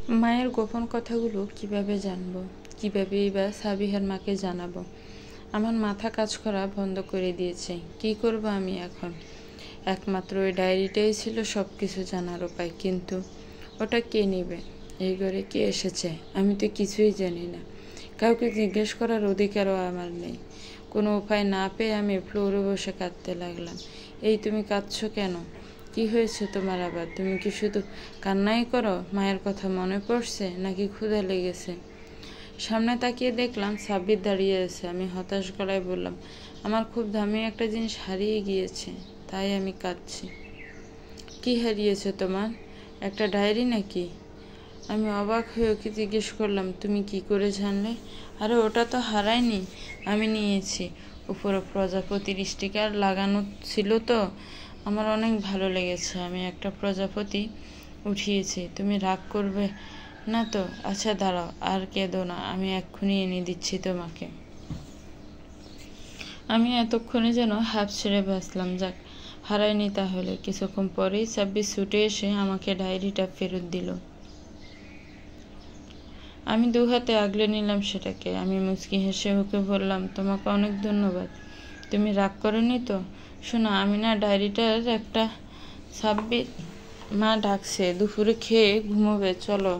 মায়ের গোপন কথাগুলো কিভাবে জানবো, কিভাবেই বা সাবিহার মাকে জানাবো? আমার মাথা কাজ করা বন্ধ করে দিয়েছে। কি করব আমি এখন? একমাত্র ওই ডায়েরিটাই ছিল সব কিছু জানার উপায়, কিন্তু ওটা কে নেবে? এই ঘরে কে এসেছে? আমি তো কিছুই জানি না। কাউকে জিজ্ঞেস করার অধিকারও আমার নেই। কোনো উপায় না পেয়ে আমি ফ্লোরে বসে কাঁদতে লাগলাম। এই, তুমি কাঁদছো কেন? কি হয়েছে তোমার আবার? তুমি কি শুধু কান্নাই করো? মায়ের কথা মনে পড়ছে নাকি ক্ষুধা লেগেছে? সামনে তাকিয়ে দেখলাম সাব্বির দাঁড়িয়ে আছে। আমি হতাশ গলায় বললাম, আমার খুব দামি একটা জিনিস হারিয়ে গিয়েছে, তাই আমি কাঁদছি। কি হারিয়েছে তোমার? একটা ডায়েরি নাকি? আমি অবাক হয়ে ওকে জিজ্ঞেস করলাম, তুমি কি করে জানলে? আরে ওটা তো হারায়নি, আমি নিয়েছি। উপরে প্রজাপতির স্টিকার লাগানো ছিল তো, আমার অনেক ভালো লেগেছে। আমি একটা প্রজাপতি উঠিয়েছি। তুমি রাগ করবে না তো? আচ্ছা দাঁড়াও, আর কেঁদো না, আমি এক্ষুনি এনে দিচ্ছি তোমাকে। আমি এতক্ষণে যেন হাঁপ ছেড়ে বাঁচলাম। যাক, হারায়নি তাহলে। কিছুক্ষণ পরেই সাব্বির ছুটে এসে আমাকে ডায়েরিটা ফেরত দিল। আমি দু হাতে আগলে নিলাম সেটাকে। আমি মুচকি হেসে ওকে বললাম, তোমাকে অনেক ধন্যবাদ। তুমি রাগ করোনি তো? শোনো, আমি না ডায়েরিটার একটা সাব্বির মা ডাকছে, দুপুরে খেয়ে ঘুমোবে, চলো।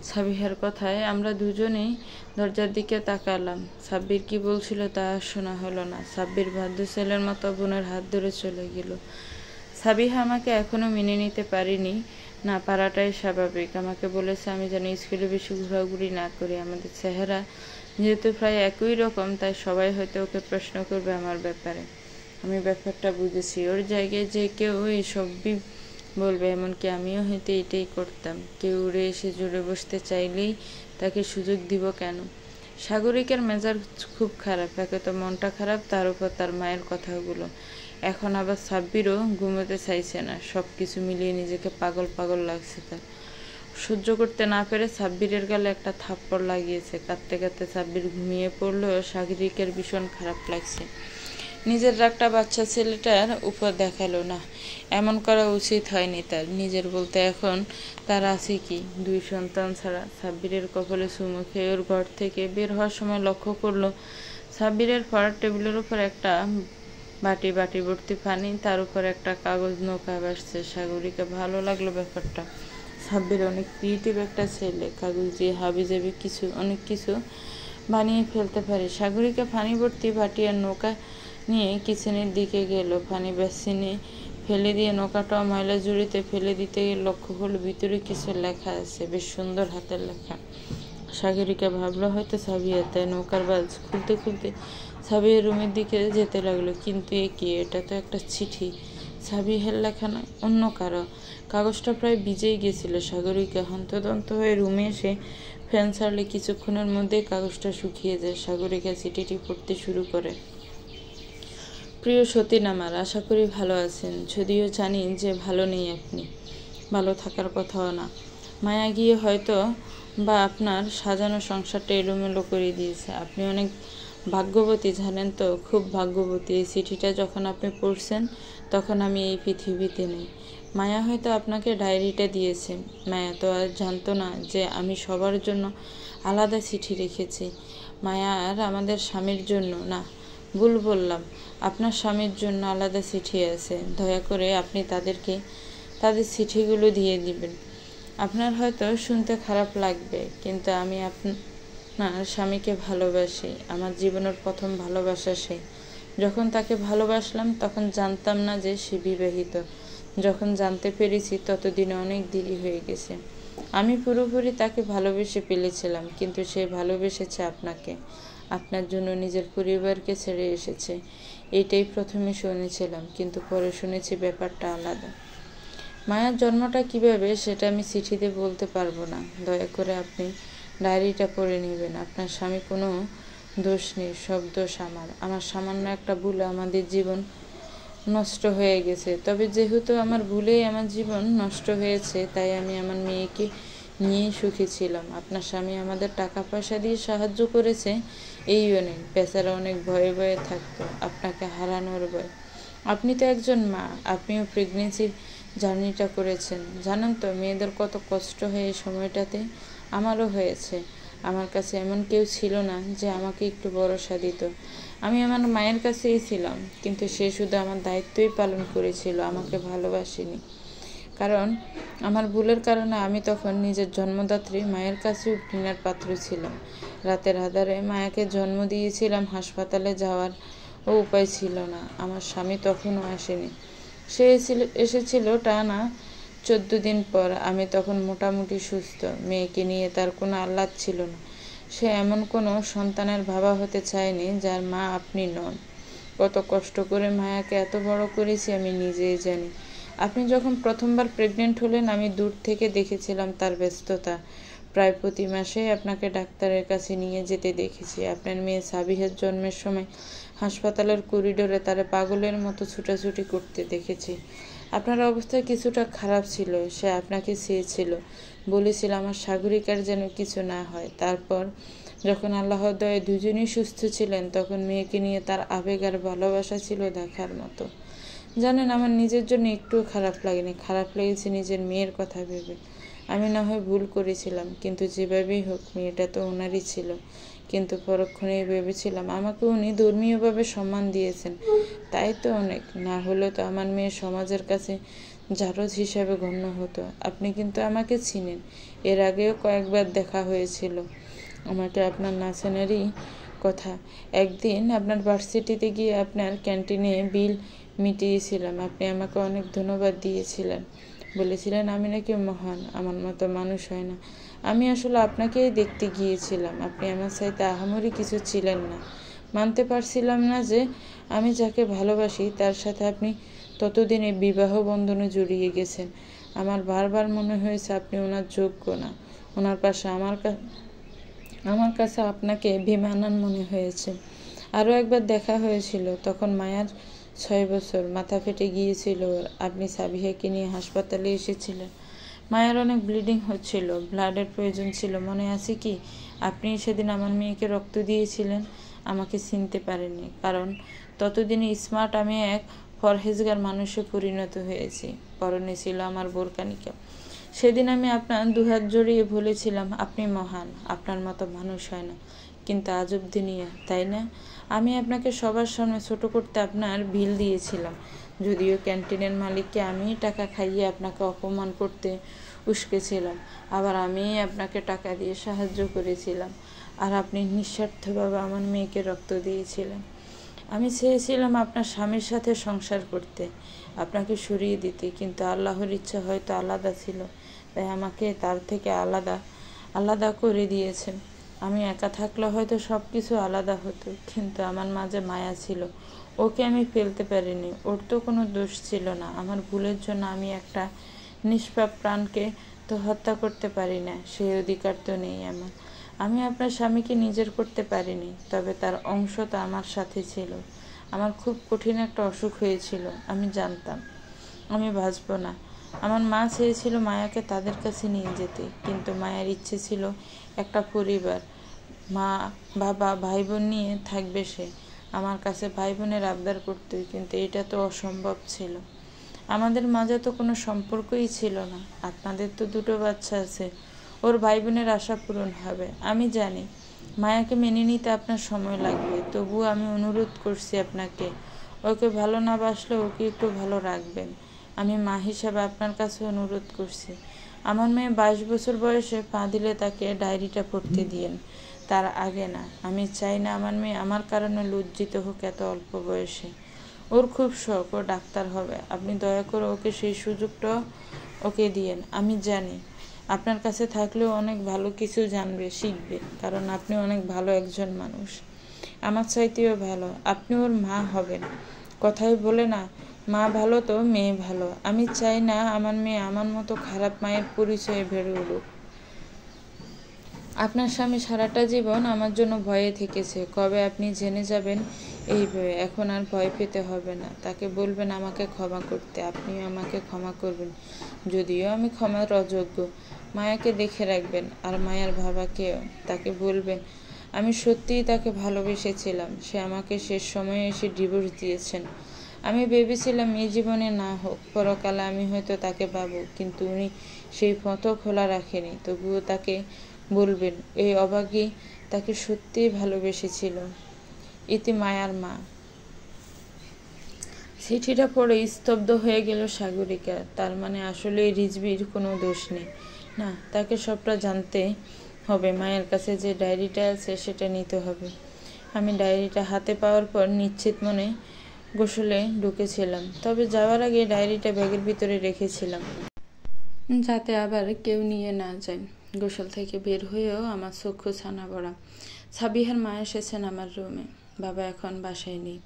সাবিহার কথায় আমরা দুজনেই দরজার দিকে তাকালাম। সাব্বির কি বলছিল তা শোনা হলো না। সাব্বির বাধ্য ছেলের মতো বোনের হাত ধরে চলে গেল। সাবিহা আমাকে এখনো মেনে নিতে পারিনি, না পারাটাই স্বাভাবিক। আমাকে বলেছে আমি যেন স্কুলে বেশি ঘোরাঘুরি না করি। আমাদের চেহারা যেহেতু প্রায় একই রকম, তাই সবাই হয়তো ওকে প্রশ্ন করবে আমার ব্যাপারে। আমি ব্যাপারটা বুঝেছি। ওর জায়গায় যে কেউ এসবই বলবে, এমনকি আমিও হয়তো এটাই করতাম। কেউ উড়ে এসে জুড়ে বসতে চাইলেই তাকে সুযোগ দিব কেন? সাগরিকার মেজাজ খুব খারাপ। একে তো মনটা খারাপ, তার উপর তার মায়ের কথাগুলো। এখন আবার সাব্বিরও ঘুমোতে চাইছে না। সব কিছু মিলিয়ে নিজেকে পাগল পাগল লাগছে তার। সহ্য করতে না পেরে সাব্বিরের গালে একটা থাপ্পড় লাগিয়েছে। কাঁদতে কাঁদতে সাব্বির ঘুমিয়ে পড়লেও সাগরিকের ভীষণ খারাপ লাগছে। নিজের রাগটা বাচ্চা ছেলেটার উপর দেখালো না, এমন করা উচিত হয়নি তার। নিজের বলতে এখন তার আছে কি? দুই সন্তান ছাড়া। সাব্বিরের কপালে চুমু খেয়ে ওর ঘর থেকে বের হওয়ার সময় লক্ষ্য করলো সাব্বিরের পড়ার টেবিলের উপর একটা বাটি, বাটি ভর্তি পানি, তার উপর একটা কাগজ নৌকা ভাসছে। সাগরিকা ভালো লাগলো ব্যাপারটা। সাব্বির অনেক ক্রিয়েটিভ একটা ছেলে, কাগজ দিয়ে হাবিজাবি অনেক কিছু বানিয়ে ফেলতে পারে। সাগরিকা পানি ভর্তি বাটি আর নৌকা নিয়ে কিচেনের দিকে গেল। পানি বেসিনে ফেলে দিয়ে নৌকাটাও ময়লা জুড়িতে ফেলে দিতে গিয়ে লক্ষ্য করলো ভিতরে কিছু লেখা আছে, বেশ সুন্দর হাতের লেখা। সাগরিকা ভাবলো হয়তো সাবিয়া, তাই নৌকার বাজ খুলতে খুলতে সাবিয়ার রুমের দিকে যেতে লাগলো। কিন্তু এ কি? এটা তো একটা চিঠি। সাবিহার লেখা নয়, অন্য কারো। কাগজটা প্রায় ভিজেই গেছিল। সাগরিকা হন্তদন্ত হয়ে রুমে এসে ফ্যান ছাড়লে কিছুক্ষণের মধ্যেই কাগজটা শুকিয়ে যায়। সাগরিকা চিঠিটি পড়তে শুরু করে। প্রিয় সতীন আমার, আশা করি ভালো আছেন। যদিও জানি যে ভালো নেই আপনি, ভালো থাকার কথাও না। মায়া গিয়ে হয়তো বা আপনার সাজানো সংসারটা এলোমেলো করে দিয়েছে। আপনি অনেক ভাগ্যবতী, জানেন তো, খুব ভাগ্যবতী। এই চিঠিটা যখন আপনি পড়ছেন তখন আমি এই পৃথিবীতে নেই। মায়া হয়তো আপনাকে ডায়েরিটা দিয়েছে। মায়া তো আর জানতো না যে আমি সবার জন্য আলাদা চিঠি রেখেছি। মায়া আর আমাদের স্বামীর জন্য না, ভুল বললাম, আপনার স্বামীর জন্য আলাদা চিঠি আছে। দয়া করে আপনি তাদেরকে তাদের চিঠিগুলো দিয়ে দিবেন। আপনার হয়তো শুনতে খারাপ লাগবে, কিন্তু আমি আপনার স্বামীকে ভালোবাসি। আমার জীবনের প্রথম ভালোবাসা সে। যখন তাকে ভালোবাসলাম তখন জানতাম না যে সে বিবাহিত। যখন জানতে পেরেছি ততদিনে অনেক দেরি হয়ে গেছে। আমি পুরোপুরি তাকে ভালোবেসে ফেলেছিলাম, কিন্তু সে ভালোবেসেছে আপনাকে। আপনার জন্য নিজের পরিবারকে ছেড়ে এসেছে। এটাই প্রথমে শুনেছিলাম, কিন্তু পরে শুনেছি ব্যাপারটা আলাদা। মায়ার জন্মটা কিভাবে সেটা আমি চিঠিতে বলতে পারবো না। দয়া করে আপনি ডায়েরিটা পড়ে নেবেন। আপনার স্বামী কোনো দোষ নেই, সব দোষ আমার। আমার সামান্য একটা ভুলে আমাদের জীবন নষ্ট হয়ে গেছে। তবে যেহেতু আমার ভুলেই আমার জীবন নষ্ট হয়েছে, তাই আমি আমার মেয়েকে নিয়েই সুখী ছিলাম। আপনার স্বামী আমাদের টাকা পয়সা দিয়ে সাহায্য করেছে, এই অনেক। বেচারা অনেক ভয়ে ভয়ে থাকতো, আপনাকে হারানোর ভয়। আপনি তো একজন মা, আপনিও প্রেগনেন্সির জার্নিটা করেছেন। জানেন তো মেয়েদের কত কষ্ট হয় এই সময়টাতে? আমারও হয়েছে। আমার কাছে এমন কেউ ছিল না যে আমাকে একটু ভরসা দিত। আমি আমার মায়ের কাছেই ছিলাম, কিন্তু সে শুধু আমার দায়িত্বই পালন করেছিল, আমাকে ভালোবাসেনি। কারণ আমার ভুলের কারণে আমি তখন নিজের জন্মদাত্রী মায়ের কাছেও ঘৃণার পাত্র ছিলাম। রাতের আধারে মায়াকে জন্ম দিয়েছিলাম, হাসপাতালে যাওয়ার ও উপায় ছিল না। আমার স্বামী তখনও আসেনি। সে এসেছিল টানা 14 দিন পর। আমি তখন মোটামুটি সুস্থ। মেয়েকে নিয়ে তার কোনো আহ্লাদ ছিল না। সে এমন কোনো সন্তানের বাবা হতে চায়নি যার মা আপনি নন। কত কষ্ট করে মায়াকে এত বড় করেছি আমি নিজেই জানি। আপনি যখন প্রথমবার প্রেগনেন্ট হলেন আমি দূর থেকে দেখেছিলাম তার ব্যস্ততা। প্রায় প্রতি মাসে আপনাকে ডাক্তারের কাছে নিয়ে যেতে দেখেছি। আপনার মেয়ে সাবিহার জন্মের সময় হাসপাতালের করিডোরে তারা পাগলের মতো ছুটাছুটি করতে দেখেছি। আপনার অবস্থা কিছুটা খারাপ ছিল। সে আপনাকে চেয়েছিল, বলেছিল আমার সাগরিকার যেন কিছু না হয়। তারপর যখন আল্লাহর দয়ায় দুজনেই সুস্থ ছিলেন, তখন মেয়েকে নিয়ে তার আবেগ আর ভালোবাসা ছিল দেখার মতো। জানেন, আমার নিজের জন্য একটুও খারাপ লাগেনি। খারাপ লেগেছে নিজের মেয়ের কথা ভেবে। আমি না হয় ভুল করেছিলাম, কিন্তু যেভাবেই হোক মেয়েটা তো ওনারই ছিল। কিন্তু পরক্ষণেই ভেবেছিলাম আমাকে উনি ধর্মীয়ভাবে সম্মান দিয়েছেন, তাই তো অনেক। না হলেও তো আমার মেয়ে সমাজের কাছে জারজ হিসাবে গণ্য হতো। আপনি কিন্তু আমাকে চিনেন, এর আগেও কয়েকবার দেখা হয়েছিল। আমাকে আপনার নাচানেরই কথা। একদিন আপনার ভার্সিটিতে গিয়ে আপনার ক্যান্টিনে বিল মিটিয়েছিলাম। আপনি আমাকে অনেক ধন্যবাদ দিয়েছিলেন, বলেছিলেন আমি নাকি মহান, আমার মতো মানুষ হয় না। আমি আসলে আপনাকেই দেখতে গিয়েছিলাম। আপনি আমার চাইতে আহামরি কিছু ছিলেন না। মানতে পারছিলাম না যে আমি যাকে ভালোবাসি তার সাথে আপনি ততদিনে বিবাহ বন্ধনে জড়িয়ে গেছেন। আমার বারবার মনে হয়েছে আপনি ওনার যোগ্য না। ওনার পাশে আমার কাছে আপনাকে বেমানান মনে হয়েছে। আরও একবার দেখা হয়েছিল, তখন মায়ার 6 বছর, মাথা ফেটে গিয়েছিল। আপনি সাবিহাকে নিয়ে হাসপাতালে এসেছিলেন। মায়ের অনেক ব্লিডিং হচ্ছিল, ব্লাডের প্রয়োজন ছিল, মনে আছে কি? আপনি সেদিন আমার মেয়েকে রক্ত দিয়েছিলেন। আমাকে চিনতে পারেননি, কারণ ততদিনে স্মার্ট আমি এক পরহেজগার মানুষে পরিণত হয়েছি। পরনে ছিল আমার বোরকানিকা। সেদিন আমি আপনার দুহাত জড়িয়ে বলেছিলাম আপনি মহান, আপনার মতো মানুষ হয় না। কিন্তু আজব দুনিয়া, তাই না? আমি আপনাকে সবার সামনে ছোট করতে আপনার বিল দিয়েছিলাম, যদিও ক্যান্টিনের মালিককে আমি টাকা খাইয়ে আপনাকে অপমান করতে উস্কেছিলাম। আবার আমি আপনাকে টাকা দিয়ে সাহায্য করেছিলাম, আর আপনি নিঃস্বার্থভাবে আমার মেয়েকে রক্ত দিয়েছিলেন। আমি চেয়েছিলাম আপনার স্বামীর সাথে সংসার করতে, আপনাকে সরিয়ে দিতে, কিন্তু আল্লাহর ইচ্ছা হয়তো আলাদা ছিল, তাই আমাকে তার থেকে আলাদা করে দিয়েছেন। আমি একা থাকলে হয়তো সব কিছু আলাদা হতো, কিন্তু আমার মাঝে মায়া ছিল, ওকে আমি ফেলতে পারিনি। ওর তো কোনো দোষ ছিল না। আমার ভুলের জন্য আমি একটা নিষ্পাপ প্রাণকে তো হত্যা করতে পারি না, সেই অধিকার তো নেই আমার। আমি আপনার স্বামীকে নিজের করতে পারিনি, তবে তার অংশ তো আমার সাথে ছিল। আমার খুব কঠিন একটা অসুখ হয়েছিল, আমি জানতাম আমি বাঁচব না। আমার মা চেয়েছিল মায়াকে তাদের কাছে নিয়ে যেতে, কিন্তু মায়ের ইচ্ছে ছিল একটা পরিবার, মা, বাবা, ভাই বোন নিয়ে থাকবে সে। আমার কাছে ভাই বোনের আবদার করতোই, কিন্তু এটা তো অসম্ভব ছিল। আমাদের মাঝে তো কোনো সম্পর্কই ছিল না। আপনাদের তো 2টো বাচ্চা আছে, ওর ভাই বোনের আশা পূরণ হবে। আমি জানি মায়াকে মেনে নিতে আপনার সময় লাগবে, তবুও আমি অনুরোধ করছি আপনাকে, ওকে ভালো না বাসলে ওকে একটু ভালো রাখবেন। আমি মা হিসাবে আপনার কাছে অনুরোধ করছি। আমার মেয়ে 22 বছর বয়সে পা দিলে তাকে ডায়েরিটা পড়তে দিয়েন, তার আগে না। আমি চাই না আমার মেয়ে আমার কারণে লজ্জিত হোক এত অল্প বয়সে। ওর খুব শখ, ও ডাক্তার হবে। আপনি দয়া করে ওকে সেই সুযোগটা ওকে দিয়েন। আমি জানি আপনার কাছে থাকলেও অনেক ভালো কিছু জানবে, শিখবে, কারণ আপনি অনেক ভালো একজন মানুষ, আমার চাইতেও ভালো। আপনি ওর মা হবেন। কথাই বলে না, মা ভালো তো মেয়ে ভালো। আমি চাই না আমার মেয়ে আমার মতো খারাপ মায়ের পরিচয়ে বেড়ে উঠুক। আপনার স্বামী সারাটা জীবন আমার জন্য ভয়ে থেকেছে, কবে আপনি জেনে যাবেন এই ভয়ে। এখন আর ভয় পেতে হবে না। তাকে বলবেন আমাকে ক্ষমা করতে, আপনিও আমাকে ক্ষমা করবেন, যদিও আমি ক্ষমার অযোগ্য। মায়াকে দেখে রাখবেন, আর মায়ার বাবাকেও। তাকে বলবেন আমি সত্যিই তাকে ভালোবেসেছিলাম, সে আমাকে শেষ সময়ে এসে ডিভোর্স দিয়েছেন। আমি ভেবেছিলাম এই জীবনে না হোক, পরকালে আমি হয়তো তাকে পাবো, কিন্তু উনি সেই পথও খোলা রাখেনি। তবুও তাকে বলবেন এই অভাগী তাকে সত্যিই ভালোবেসেছিল। ইতি মায়ার মা। চিঠিটা পড়ে স্তব্ধ হয়ে গেল সাগরিকা। তার মানে আসলে রিজভির কোনো দোষ নেই। না, তাকে সবটা জানতে হবে। মায়ের কাছে যে ডায়েরিটা আছে সেটা নিতে হবে। আমি ডায়েরিটা হাতে পাওয়ার পর নিশ্চিত মনে গোসলে ঢুকেছিলাম। তবে যাওয়ার আগে ডায়েরিটা ব্যাগের ভিতরে রেখেছিলাম, যাতে আবার কেউ নিয়ে না যায়। গোসল থেকে বের হয়েও আমার চক্ষু ছানা ভরা। সাবিহার মা এসেছেন আমার রুমে। বাবা এখন বাসায় নেই।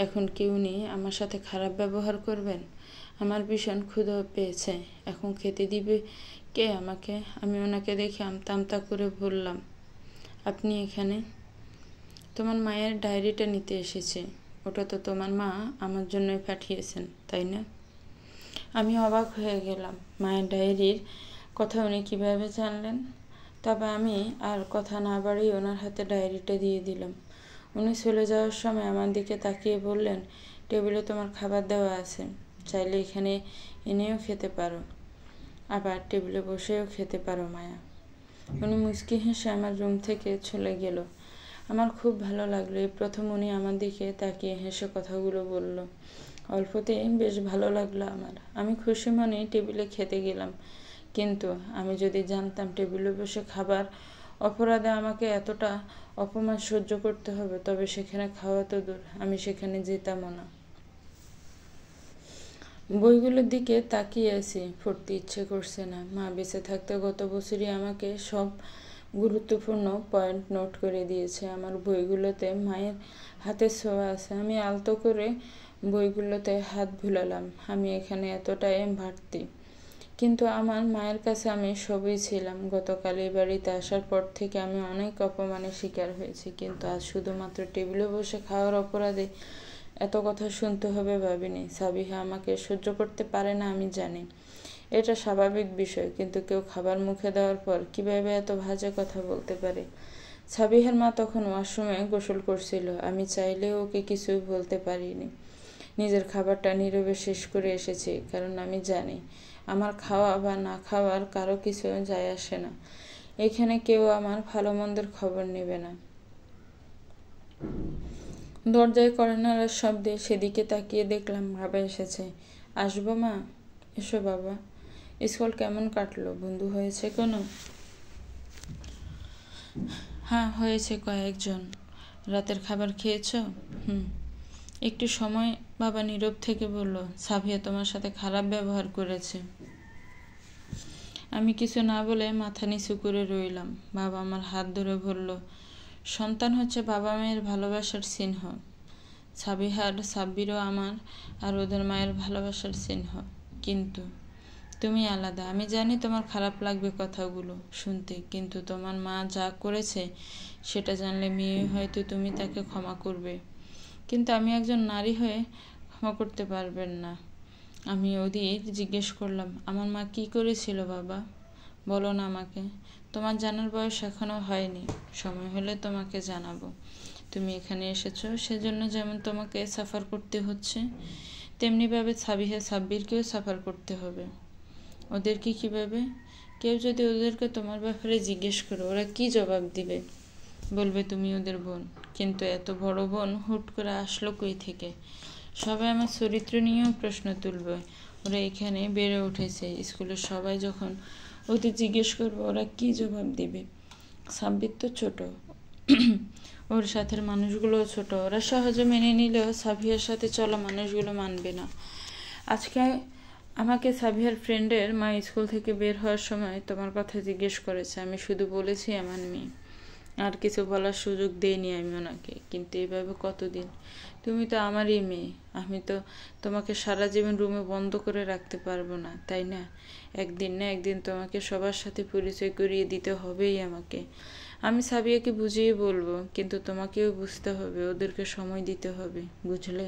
এখন কেউ নেই, আমার সাথে খারাপ ব্যবহার করবেন। আমার ভীষণ ক্ষুধা পেয়েছে। এখন খেতে দিবে কে আমাকে? আমি ওনাকে দেখে আমতা আমতা করে বললাম, আপনি এখানে? তোমার মায়ের ডায়েরিটা নিতে এসেছে। ওটা তো তোমার মা আমার জন্যই পাঠিয়েছেন, তাই না? আমি অবাক হয়ে গেলাম। মায়ের ডায়েরির কথা উনি কিভাবে জানলেন? তবে আমি আর কথা না বাড়িয়ে ওনার হাতে ডায়েরিটা দিয়ে দিলাম। উনি চলে যাওয়ার সময় আমার দিকে তাকিয়ে বললেন, টেবিলে তোমার খাবার দেওয়া আছে, চাইলে এখানে এনেও খেতে পারো, আবার টেবিলে বসেও খেতে পারো মায়া। উনি মুচকি হেসে আমার রুম থেকে চলে গেল। আমার খুব ভালো লাগলো। এই প্রথম উনি আমার দিকে তাকিয়ে হেসে কথাগুলো বলল। অল্পতেই বেশ ভালো লাগলো আমার। আমি খুশি মনে টেবিলে খেতে গেলাম। কিন্তু আমি যদি জানতাম টেবিলে বসে খাবার অপরাধে আমাকে এতটা অপমান সহ্য করতে হবে, তবে সেখানে খাওয়া তো দূর, আমি সেখানে যেতামও না। বইগুলোর দিকে তাকিয়ে আছি, পড়তে ইচ্ছে করছে না। মা বেঁচে থাকতে গত বছরই আমাকে সব গুরুত্বপূর্ণ পয়েন্ট নোট করে দিয়েছে। আমার বইগুলোতে মায়ের হাতের ছোঁয়া আছে। আমি আলতো করে বইগুলোতে হাত ভুলালাম। আমি এখানে এতটাই ভারতী, কিন্তু আমার মায়ের কাছে আমি সবই ছিলাম। গতকাল এই বাড়িতে আসার পর থেকে আমি অনেক অপমানের শিকার হয়েছি, কিন্তু আজ শুধুমাত্র টেবিলে বসে খাওয়ার অপরাধে এত কথা শুনতে হবে ভাবিনি। সাবিহা আমাকে সহ্য করতে পারে না, আমি জানি। এটা স্বাভাবিক বিষয়, কিন্তু কেউ খাবার মুখে দেওয়ার পর কিভাবে এত বাজে কথা বলতে পারে? সাবিহার মা তখন ওয়াশরুমে গোসল করছিল। আমি চাইলেও ওকে কিছুই বলতে পারিনি। নিজের খাবারটা নীরবে শেষ করে এসেছি, কারণ আমি জানি আমার খাওয়া বা না খাওয়ার কারো কিছু যায় আসে না। এখানে কেউ আমার ভালো মন্দের খবর নেবে না। দরজায় কড়া নাড়ার শব্দে সেদিকে তাকিয়ে দেখলাম বাবা এসেছে। আসবো মা? এসো বাবা। স্কুল কেমন কাটলো? বন্ধু হয়েছে কোনো? হ্যাঁ হয়েছে কয়েকজন। রাতের খাবার খেয়েছো? একটু সময় বাবা নীরব থেকে বলল, সাবিয়া তোমার সাথে খারাপ ব্যবহার করেছে। আমি কিছু না বলে মাথা নিচু করে রইলাম। বাবা আমার হাত ধরে বলল, সন্তান হচ্ছে বাবা মায়ের ভালোবাসার চিহ্ন। সাবিহার সাব্বিরও আমার আর ওদের মায়ের ভালোবাসার চিহ্ন। কিন্তু তুমি আলাদা। আমি জানি তোমার খারাপ লাগবে কথাগুলো শুনতে, কিন্তু তোমার মা যা করেছে সেটা জানলে মেয়ে হয়তো তুমি তাকে ক্ষমা করবে, কিন্তু আমি একজন নারী হয়ে ক্ষমা করতে পারবেন না। আমি ওদের জিজ্ঞেস করলাম, আমার মা কি করেছিল বাবা? বলো না আমাকে। তোমার জানার বয়স এখনো হয়নি, সময় হলে তোমাকে জানাবো। তুমি এখানে এসেছো, সেজন্য যেমন তোমাকে সাফার করতে হচ্ছে, তেমনিভাবে সাবিহা সাব্বিরকেও সাফার করতে হবে। ওদেরকে কিভাবে? কেউ যদি ওদেরকে তোমার ব্যাপারে জিজ্ঞেস করো, ওরা কি জবাব দিবে? বলবে তুমি ওদের বোন। কিন্তু এত বড় বোন হুট করে আসলো কই থেকে? সবাই আমার চরিত্র নিয়েও প্রশ্ন তুলবে। ওরা এখানে বেড়ে উঠেছে, স্কুলের সবাই যখন ওদের জিজ্ঞেস করবে, ওরা কি জবাব দিবে? সাব্বির তো ছোট, ওর সাথের মানুষগুলোও ছোট। ওরা সহজে মেনে নিলেও সাবিহার সাথে চলা মানুষগুলো মানবে না। আজকে আমাকে সাবিহার ফ্রেন্ডের মা স্কুল থেকে বের হওয়ার সময় তোমার কথা জিজ্ঞেস করেছে। আমি শুধু বলেছি আমার মেয়ে, আর কিছু বলার সুযোগ দেইনি আমি ওনাকে। কিন্তু এভাবে কতদিন? তুমি তো আমারই মেয়ে। আমি তো তোমাকে সারা জীবন রুমে বন্ধ করে রাখতে পারবো না, তাই না? একদিন না একদিন তোমাকে সবার সাথে পরিচয় করিয়ে দিতে হবেই আমাকে। আমি সাবিয়াকে বুঝিয়ে বলবো, কিন্তু তোমাকেও বুঝতে হবে, ওদেরকে সময় দিতে হবে, বুঝলে?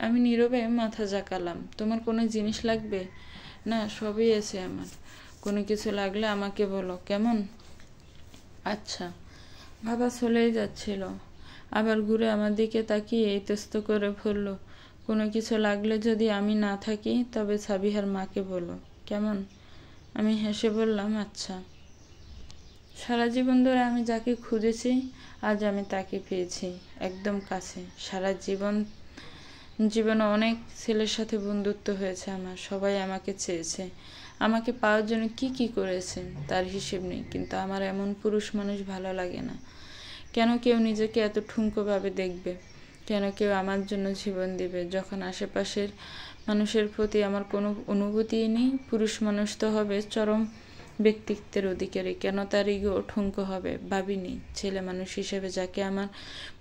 আমি নীরবে মাথা জাকালাম। তোমার কোনো জিনিস লাগবে? না, সবই আছে আমার। কোনো কিছু লাগলে আমাকে বলো, কেমন? আচ্ছা। বাবা চলেই যাচ্ছিল, আবার ঘুরে আমার দিকে তাকিয়ে ইতস্ত করে বলল, কোনো কিছু লাগলে যদি আমি না থাকি তবে সাবিহার মাকে বলো, কেমন? আমি হেসে বললাম, আচ্ছা। সারা জীবন ধরে আমি যাকে খুঁজেছি আজ আমি তাকে পেয়েছি, একদম কাছে। সারা জীবনে অনেক ছেলের সাথে বন্ধুত্ব হয়েছে আমার, সবাই আমাকে চেয়েছে, আমাকে পাওয়ার জন্য কি কি করেছে তার হিসেব নেই, কিন্তু আমার এমন পুরুষ মানুষ ভালো লাগে না। কেন কেউ নিজেকে এত ঠুনকোভাবে দেখবে? কেন কেউ আমার জন্য জীবন দেবে যখন আশেপাশের মানুষের প্রতি আমার কোনো অনুভূতিই নেই? পুরুষ মানুষ তো হবে চরম ব্যক্তিত্বের অধিকারী, কেন তার ইগো ঠুনকো হবে? ভাবিনি। ছেলে মানুষ হিসেবে যাকে আমার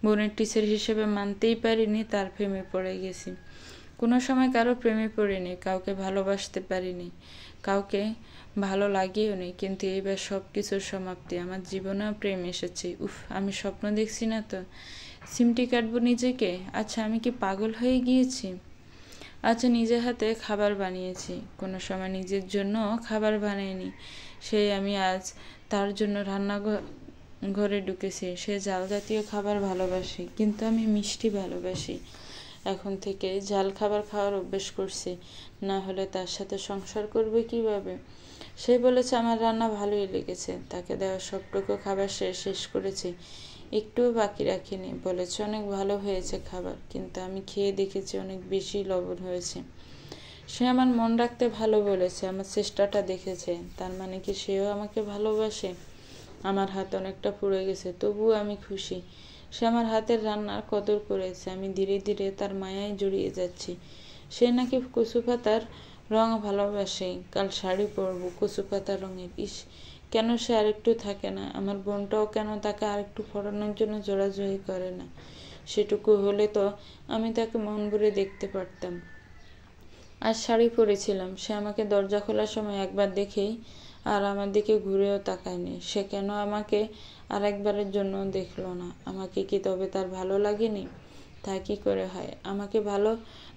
বোনের টিচার হিসেবে মানতেই পারিনি তার প্রেমে পড়ে গেছি। কোনো সময় কারো প্রেমে পড়িনি, কাউকে ভালোবাসতে পারিনি, কাউকে ভালো লাগেও নেই, কিন্তু এইবার সব কিছুর সমাপ্তি। আমার জীবনেও প্রেম এসেছে। উফ, আমি স্বপ্ন দেখছি না তো? সিমটি কাটবো নিজেকে? আচ্ছা, আমি কি পাগল হয়ে গিয়েছি? আচ্ছা, নিজের হাতে খাবার বানিয়েছি, কোনো সময় নিজের জন্য খাবার বানাইনি, সেই আমি আজ তার জন্য ঘরে ঢুকেছি। সে জাল জাতীয় খাবার ভালোবাসে, কিন্তু আমি মিষ্টি ভালোবাসি। এখন থেকে ঝাল খাবার খাওয়ার অভ্যেস করছি, না হলে তার সাথে সংসার করবে কিভাবে? সে বলেছে আমার রান্না ভালোই লেগেছে, তাকে দেওয়া সবটুকু খাবার শেষ করেছি, একটুও বাকি রাখিনি। বলেছে অনেক ভালো হয়েছে খাবার, কিন্তু আমি খেয়ে দেখেছি অনেক বেশি লবণ হয়েছে। সে আমার মন রাখতে ভালো বলেছে, আমার চেষ্টাটা দেখেছে, তার মানে কি সেও আমাকে ভালোবাসে? আমার হাত অনেকটা পুড়ে গেছে, তবুও আমি খুশি। সে আমার হাতের রান্নার কদর করেছে, আমি ধীরে ধীরে তার মায়ায় জড়িয়ে যাচ্ছি। সে নাকি কচু পাতার রং ভালোবাসে, কাল শাড়ি পরবো কচু পাতা রঙের। ইস, কেন সে আরেকটু থাকে না? আমার বোনটাও কেন তাকে আরেকটু পড়ানোর জন্য জোরাজুরি করে না? সেটুকু হলে তো আমি তাকে মন ভরে দেখতে পারতাম। আজ শাড়ি পরেছিলাম, সে আমাকে দরজা খোলার সময় একবার দেখেই আর আমার দিকে ঘুরেও তাকায়নি। সে কেন আমাকে আর একবারের জন্য দেখলো না? আমাকে কি তবে তার ভালো লাগেনি? তা কি করে হয়? আমাকে ভালো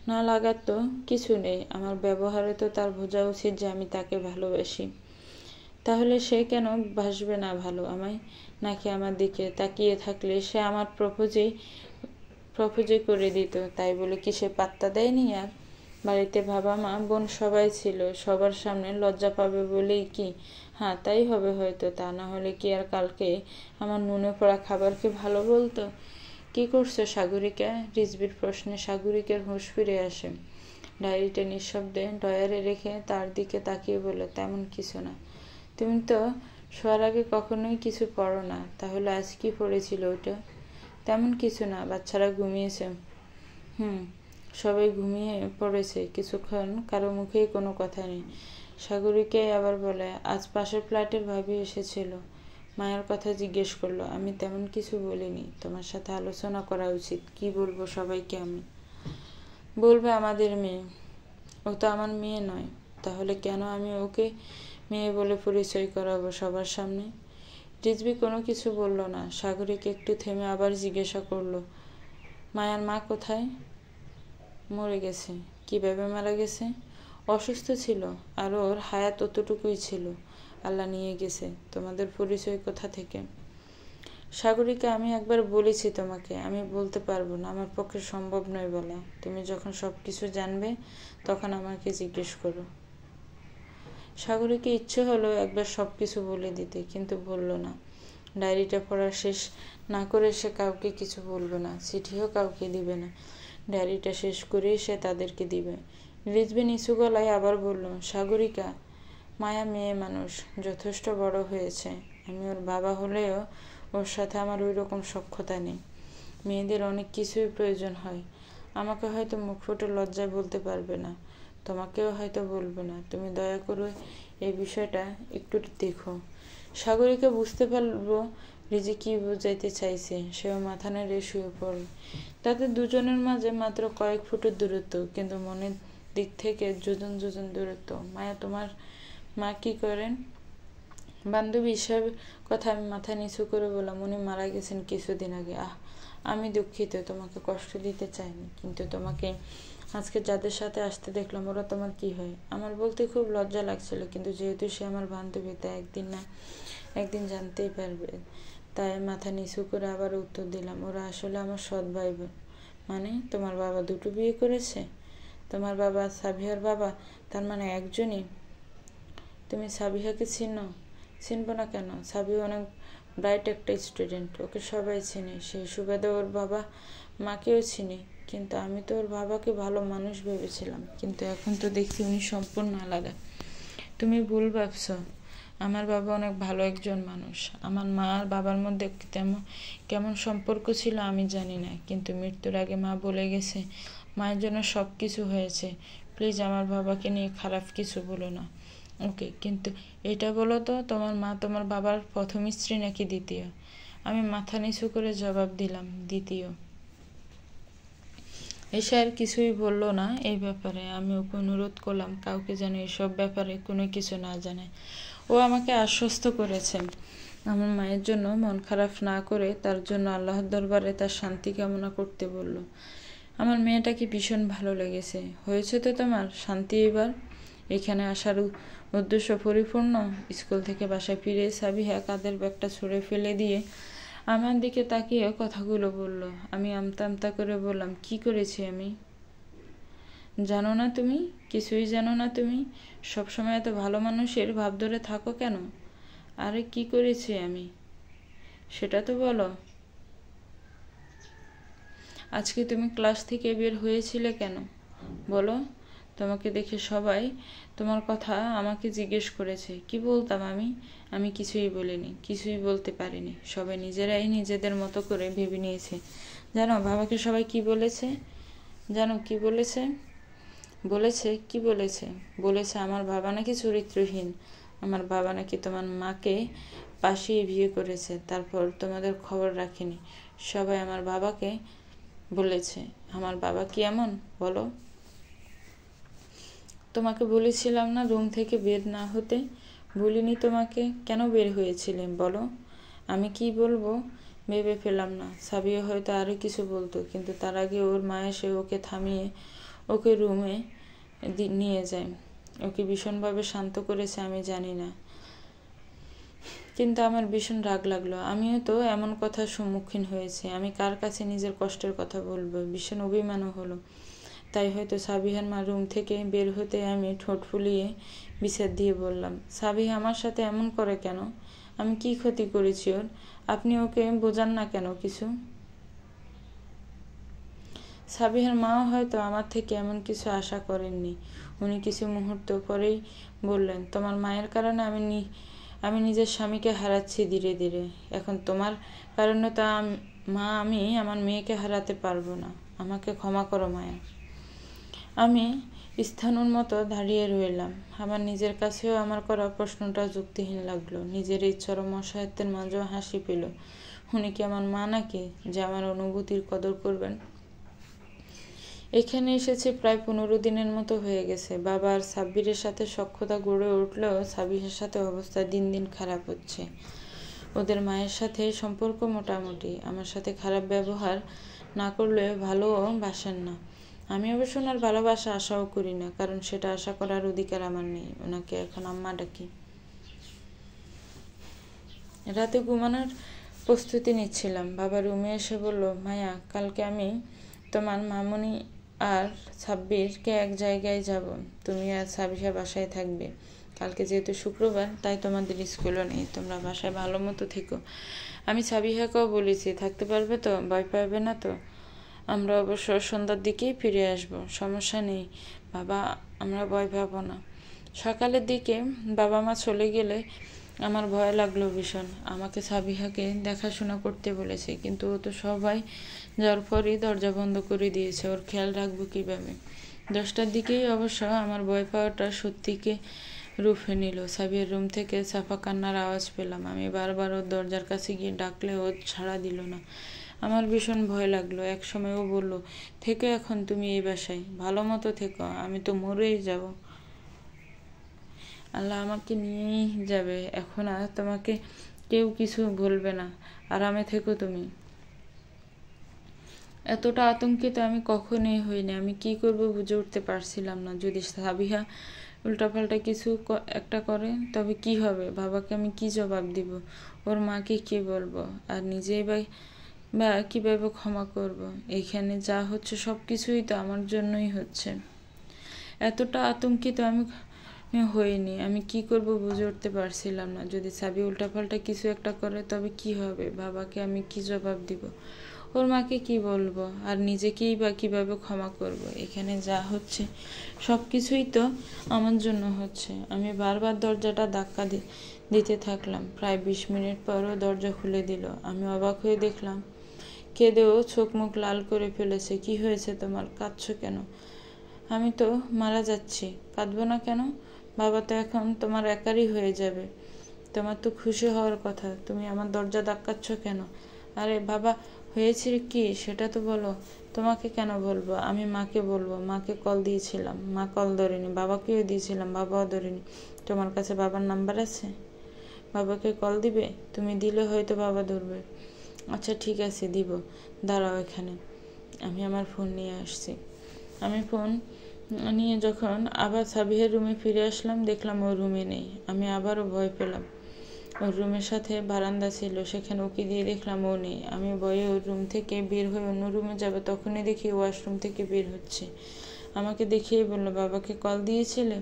না লাগার তো কিছু নেই, আমার ব্যবহারে তো তার বোঝা উচিত যে আমি তাকে ভালোবাসি। তাহলে সে কেন বাসবে না ভালো আমায়? নাকি আমার দিকে তাকিয়ে থাকলে সে আমার প্রপোজই করে দিত, তাই বলে কি সে পাত্তা দেয়নি? আর বাড়িতে বাবা মা বোন সবাই ছিল, সবার সামনে লজ্জা পাবে বলেই কি? হ্যাঁ, তাই হবে হয়তো, তা না হলে কি আর কালকে আমার নুনে পড়া খাবারকে ভালো বলতো? কি করছো সাগরিকা? রিজবির প্রশ্নে সাগরিকার হুঁশ ফিরে আসে। ডায়েরিটা নিঃশব্দে ডয়ারে রেখে তার দিকে তাকিয়ে বলে, তেমন কিছু না। তুমি তো শোয়ার আগে কখনোই কিছু পড়ো না, তাহলে আজ কি পড়েছিল ওটা? তেমন কিছু না, বাচ্চারা ঘুমিয়েছে। সবাই ঘুমিয়ে পড়েছে। কিছুক্ষণ কারো মুখেই কোনো কথা নেই। সাগরিকাই আবার বলে, আজ পাশের ফ্ল্যাটের ভাবি এসেছিল, মায়ের কথা জিজ্ঞেস করলো। আমি তেমন কিছু বলিনি, তোমার সাথে আলোচনা করা উচিত। কি বলবো সবাইকে? আমি বলবে আমাদের মেয়ে। ও তো আমার মেয়ে নয়। তাহলে কেন আমি ওকে মেয়ে বলে পরিচয় করাবো সবার সামনে? রিজভি কোনো কিছু বলল না। সাগরিক একটু থেমে আবার জিজ্ঞাসা করলো, মায়ার মা কোথায়? মরে গেছে। কিভাবে মারা গেছে? অসুস্থ ছিল, আর ওর হায়াত অতটুকুই ছিল, আল্লাহ নিয়ে গেছে। তোমাদের পরিচয় কোথা থেকে? সাগরিকা, আমি একবার বলেছি তোমাকে, আমি বলতে পারবো না, আমার পক্ষে সম্ভব নয় বলা। তুমি যখন সব কিছু জানবে তখন আমাকে জিজ্ঞেস করো। সাগরিকা ইচ্ছে হলো একবার সব কিছু বলে দিতে, কিন্তু বলল না। ডায়েরিটা পড়া শেষ না করে সে কাউকে কিছু বলবে না, চিঠিও কাউকে দিবে না। ডায়েরিটা শেষ করেই সে তাদেরকে দিবে। রিজভি নিচু গলায় আবার বলল, সাগরিকা, মায়া মেয়ে মানুষ, যথেষ্ট বড় হয়েছে। আমি ওর বাবা হলেও ওর সাথে আমার ওই রকম সখ্যতা নেই। মেয়েদের অনেক কিছুই প্রয়োজন হয়। আমাকে হয়তো মুখ ফুটে লজ্জায় বলতে পারবে না, তোমাকেও হয়তো বলবে না। তুমি দয়া করে এই বিষয়টা একটু দেখো। সাগরিকা বুঝতে পারলো রিজি কি বোঝাইতে চাইছে। সেও মাথা নেড়ে শুয়ে পড়ল। তাদের দুজনের মাঝে মাত্র কয়েক ফুটের দূরত্ব, কিন্তু মনের দিক থেকে যোজন যোজন দূরত্ব। মায়া, তোমার মা কি করেন? বান্ধবী হিসাব কথা আমি মাথা নিচু করে বললাম, উনি মারা গেছেন কিছুদিন আগে। আমি দুঃখিত, তোমাকে কষ্ট দিতে চাইনি, কিন্তু তোমাকে আজকে যাদের সাথে আসতে দেখলাম ওরা তোমার কি হয়? আমার বলতে খুব লজ্জা লাগছিল, কিন্তু যেহেতু সে আমার বান্ধবী তাই একদিন না একদিন জানতেই পারবে। তাই মাথা নিচু করে আবার উত্তর দিলাম, ওরা আসলে আমার সৎ ভাই বোন। মানে তোমার বাবা দুটো বিয়ে করেছে? তোমার বাবা সাবিহার বাবা, তার মানে একজনই? তুমি সাবিহাকে চিনো? চিনবো না কেন? সাবিহা অনেক ব্রাইট একটা স্টুডেন্ট, ওকে সবাই চিনে। সেই সুবাদে ওর বাবা মাকেও চিনি, কিন্তু আমি তো ওর বাবাকে ভালো মানুষ ভেবেছিলাম, কিন্তু এখন তো দেখছি উনি সম্পূর্ণ আলাদা। তুমি ভুল ভাবছ। আমার বাবা অনেক ভালো একজন মানুষ। আমার মা আর বাবার মধ্যে কেমন সম্পর্ক ছিল আমি জানি না, কিন্তু মৃত্যুর আগে মা বলে গেছে মায়ের জন্য সব কিছু হয়েছে। প্লিজ আমার বাবাকে নিয়ে খারাপ কিছু বলো না, ওকে? কিন্তু এটা বলো তো, তোমার মা তোমার বাবার প্রথম স্ত্রী নাকি দ্বিতীয়? আমি মাথা নিচু করে জবাব দিলাম, দ্বিতীয়। এসে আর কিছুই বলল না এই ব্যাপারে। আমি ওকে অনুরোধ করলাম কাউকে যেন এসব ব্যাপারে কোনো কিছু না জানে। ও আমাকে আশ্বস্ত করেছে আমার মায়ের জন্য মন খারাপ না করে তার জন্য আল্লাহর দরবারে তার শান্তি কামনা করতে বলল। আমার মেয়েটাকে ভীষণ ভালো লেগেছে। হয়েছে তো তোমার শান্তি এবার? এখানে আসার উদ্দেশ্য পরিপূর্ণ? স্কুল থেকে বাসায় ফিরে সাবিহা কাঁধের ব্যাগটা ছুঁড়ে ফেলে দিয়ে আমার দিকে তাকিয়ে কথাগুলো বলল। আমি আমতা আমতা করে বললাম, কি করেছি আমি? জানো না তুমি? কিছুই জানো না তুমি? সবসময় এত ভালো মানুষের ভাব ধরে থাকো কেন? আরে কি করেছি আমি, সেটা তো বলো। আজকে তুমি ক্লাস থেকে বের হয়েছিলে কেন বলো? তোমাকে দেখে সবাই তোমার কথা আমাকে জিজ্ঞেস করেছে। কি বলতাম আমি? আমি কিছুই বলিনি, কিছুই বলতে পারিনি। সবাই নিজেরাই নিজেদের মতো করে ভেবে নিয়েছে। জানো বাবাকে সবাই কি বলেছে? জানো কি বলেছে? বলেছে আমার বাবা নাকি চরিত্রহীন। আমার বাবা নাকি তোমার মাকে পাশিয়ে বিয়ে করেছে, তারপর তোমাদের খবর রাখেনি। সবাই আমার বাবাকে বলেছে। আমার বাবা কি এমন বলো? তোমাকে বলেছিলাম না রুম থেকে বের না হতে? বলিনি তোমাকে? কেন বের হয়েছিলেন বলো? আমি কি বলবো ভেবে পেলাম না। সাবিয়া হয়তো আরও কিছু বলতো, কিন্তু তার আগে ওর মা এসে ওকে থামিয়ে ওকে রুমে নিয়ে যায়। ওকে ভীষণভাবে শান্ত করেছে আমি জানি না, কিন্তু আমার ভীষণ রাগ লাগলো। আমিও তো এমন কথার সম্মুখীন হয়েছি। আমি কার কাছে নিজের কষ্টের কথা বলবো? ভীষণ অভিমানও হলো। তাই হয়তো সাবিহার মা রুম থেকে বের হতে আমি ঠোঁট ফুলিয়ে বিচার দিয়ে বললাম, সাবিহা আমার সাথে এমন করে কেন? আমি কি ক্ষতি করেছি ওর? আপনি ওকে বোঝান না কেন কিছু? সাবিহার মাও হয়তো আমার থেকে এমন কিছু আশা করেননি। উনি কিছু মুহূর্ত পরেই বললেন, তোমার মায়ের কারণে আমি নিজের স্বামীকে হারাচ্ছি ধীরে ধীরে। এখন তোমার কারণে তো আমি আমার মেয়েকে হারাতে পারবো না। আমাকে ক্ষমা করো মায়া। আমি স্থানুর মতো দাঁড়িয়ে রইলাম। আমার নিজের কাছেও আমার করা প্রশ্নটা যুক্তিহীন লাগলো। নিজের এই চরম অসহায়ত্বের মাঝেও হাসি পেল। উনি কি আমার মা নাকি যে আমার অনুভূতির কদর করবেন? এখানে এসেছে প্রায় 15 দিনের মতো হয়ে গেছে। বাবা আর সাব্বিরের সাথে সখ্যতা গড়ে উঠলেও সাবিহের সাথে অবস্থা দিন দিন খারাপ হচ্ছে। ওদের মায়ের সাথে সম্পর্ক মোটামুটি, আমার সাথে খারাপ ব্যবহার না করলে ভালোও বাসেন না। আমি অবশ্য ওনার ভালোবাসা আশাও করি না, কারণ সেটা আশা করার অধিকার আমার নেই। ওনাকে এখন আম্মা ডাকি। রাতে ঘুমানোর প্রস্তুতি নিচ্ছিলাম। বাবা রুমে এসে বলল, মায়া, কালকে আমি তোমার মামুনি আর সাব্বিরকে এক জায়গায় যাব। তুমি আর সাবিহা বাসায় থাকবে। কালকে যেহেতু শুক্রবার, তাই তোমাদের স্কুলও নেই। তোমরা বাসায় ভালো মতো থেকো। আমি সাবিহাকেও বলেছি, থাকতে পারবে তো? ভয় পাবে না তো? আমরা অবশ্য সন্ধ্যার দিকেই ফিরে আসব, সমস্যা নেই বাবা, আমরা ভয় পাবো না। সকালের দিকে বাবা মা চলে গেলে আমার ভয় লাগলো ভীষণ। আমাকে সাবিহাকে দেখাশোনা করতে বলেছে, কিন্তু ও তো সবাই যাওয়ার পরই দরজা বন্ধ করে দিয়েছে। ওর খেয়াল রাখবো কীভাবে? 10টার দিকেই অবশ্য আমার ভয় পাওয়াটা সত্যিকে রূপে নিল। সাবিয়ার রুম থেকে সাফা কান্নার আওয়াজ পেলাম। আমি বারবার ওর দরজার কাছে গিয়ে ডাকলে ও সাড়া দিল না। আমার ভীষণ ভয় লাগলো। একসময় ও বলল, থেকো এখন তুমি এই বাসায়, ভালো মতো থেকো, আমি তো মরেই যাব। আল্লাহ আমাকে নিয়েই যাবে, এখন আর তোমাকে কেউ কিছু বলবে না, আরামে থেকো তুমি। এতটা আতঙ্কিত আমি কখনোই হইনি। আমি কি করব বুঝে উঠতে পারছিলাম না। যদি সাবিহা উল্টাপাল্টা কিছু একটা করে তবে কি হবে? বাবাকে আমি কি জবাব দিব? ওর মাকে কি বলবো? আর নিজেই বা বা কিভাবে ক্ষমা করব? এখানে যা হচ্ছে সব কিছুই তো আমার জন্যই হচ্ছে। এতটা আতঙ্কিত আমি হইনি। আমি কি করব বুঝে উঠতে পারছিলাম না। যদি সাবি উল্টাপাল্টা কিছু একটা করে তবে কি হবে? বাবাকে আমি কি জবাব দিব? ওর মাকে কি বলবো? আর নিজেকেই বা কিভাবে ক্ষমা করব? এখানে যা হচ্ছে সব কিছুই তো আমার জন্য হচ্ছে। আমি বারবার দরজাটা ধাক্কা দিতে থাকলাম। প্রায় 20 মিনিট পরও দরজা খুলে দিল। আমি অবাক হয়ে দেখলাম কেঁদেও চোখ মুখ লাল করে ফেলেছে। কি হয়েছে তোমার? কাঁদছো কেন? আমি তো মারা যাচ্ছি। কাঁদবো না কেন? বাবা তো এখন তোমার একারই হয়ে যাবে। তোমার তো খুশি হওয়ার কথা। তুমি আমার দরজা ধাক্কাচ্ছ কেন? আরে বাবা হয়েছে কি সেটা তো বলো। তোমাকে কেন বলবো? আমি মাকে বলবো। মাকে কল দিয়েছিলাম, মা কল ধরেনি। বাবাকেও দিয়েছিলাম, বাবাও ধরেনি। তোমার কাছে বাবার নাম্বার আছে? বাবাকে কল দিবে? তুমি দিলে হয়তো বাবা ধরবে। আচ্ছা ঠিক আছে, দিব। দাঁড়াও এখানে, আমি আমার ফোন নিয়ে আসছি। আমি ফোন নিয়ে যখন আবার সাবিহের রুমে ফিরে আসলাম, দেখলাম ওর রুমে নেই। আমি আবারও ভয় পেলাম। ওর রুমের সাথে বারান্দা ছিল, সেখানে উকি দিয়ে দেখলাম ও নেই। আমি ভয়ে ওর রুম থেকে বের হয়ে অন্য রুমে যাবে, তখনই দেখি ওয়াশরুম থেকে বের হচ্ছে। আমাকে দেখিয়ে বলল, বাবাকে কল দিয়েছিলে?